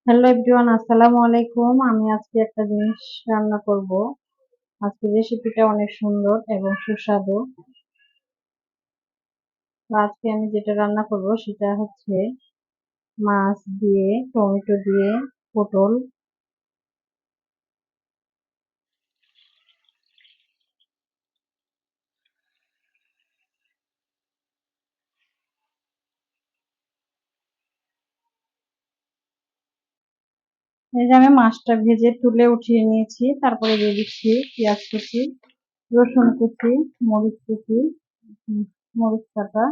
Hello everyone, আসসালামু আলাইকুম। আমি আজকে একটা জিনিস রান্না করব। আজকে রেসিপিটা অনেক সুন্দর এবং সুস্বাদু। তো আজকে আমি যেটা রান্না করব সেটা হচ্ছে মাছ দিয়ে, টমেটো দিয়ে, পটল। এই যে আমি মাছটা ভেজে তুলে উঠিয়ে নিয়েছি, তারপরে দিয়ে দিচ্ছি পেঁয়াজ কুচি, রসুন কুচি, মরিচ কুচি, মরিচ কাটা।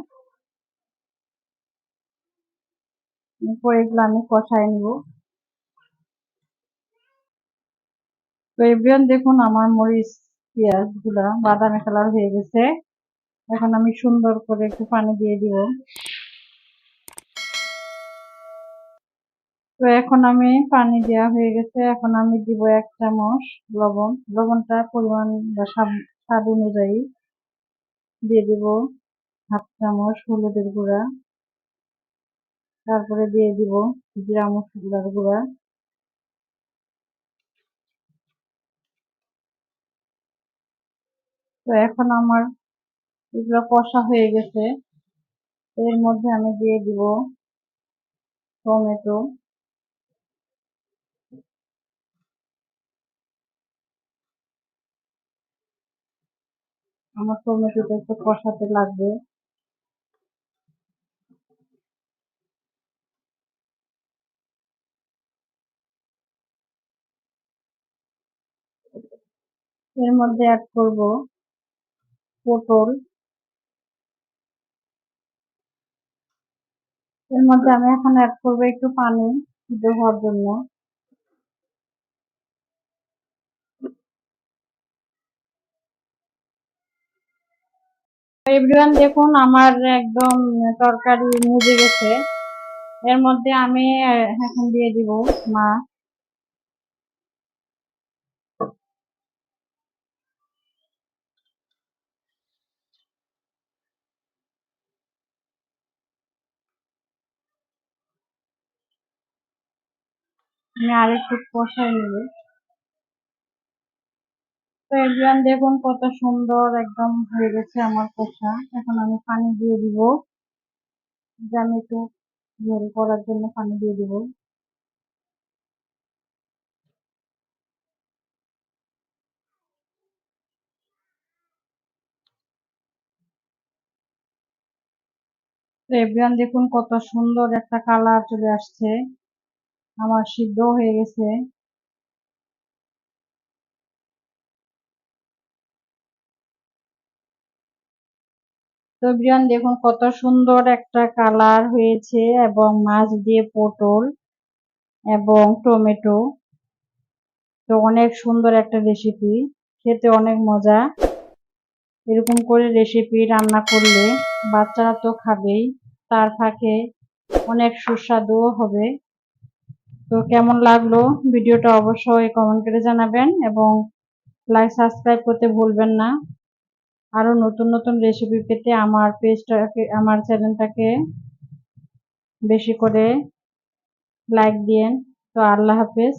এরপর এগুলো আমি কষায় নিব। তো এভরিওয়ান দেখুন, আমার মরিচ পেঁয়াজ গুলা বাদামি কালার হয়ে গেছে। এখন আমি সুন্দর করে একটু পানি দিয়ে দিব। তো এখন আমি পানি দেওয়া হয়ে গেছে, এখন আমি দিব 1 চামচ লবণ। লবণটা পরিমাণ বা স্বাদ অনুযায়ী দিয়ে দিব। 1/2 চামচ হলুদের গুঁড়া, তারপরে দিয়ে দিব জিরা মশলার গুঁড়া। তো এখন আমার এগুলো কষা হয়ে গেছে। এর মধ্যে আমি দিয়ে দিব টমেটো। আমার টমেটোটা একটু কষাতে লাগবে। এর মধ্যে অ্যাড করব পটল। এর মধ্যে আমি এখন অ্যাড করব একটু পানি সিদ্ধ হওয়ার জন্য। এভরিওয়ান দেখুন, আমার একদম তরকারি মুজে গেছে। এর মধ্যে আমি এখন দিয়ে দিব মাছ। আমি আরেকটু কষাই নেব। তো এভরিওয়ান দেখুন, কত সুন্দর একদম হয়ে গেছে আমার কষা। এখন আমি পানি দিয়ে দিব, যে আমি একটু ঝোল করার জন্য পানি দিয়ে দিব। তো এভরিওয়ান দেখুন, কত সুন্দর একটা কালার চলে আসছে। আমার সিদ্ধ হয়ে গেছে। তো এভরিওয়ান দেখুন, কত সুন্দর একটা কালার হয়েছে, এবং মাছ দিয়ে পটল এবং টমেটো। তো অনেক সুন্দর একটা রেসিপি, খেতে অনেক মজা। এরকম করে রেসিপি রান্না করলে বাচ্চারা তো খাবেই, তার ফাঁকে অনেক সুস্বাদুও হবে। তো কেমন লাগলো ভিডিওটা অবশ্যই কমেন্ট করে জানাবেন, এবং লাইক সাবস্ক্রাইব করতে ভুলবেন না। আরো নতুন নতুন রেসিপি পেতে আমার পেজটাকে, আমার চ্যানেলটাকে বেশি করে লাইক দিয়েন। তো আল্লাহ হাফেজ।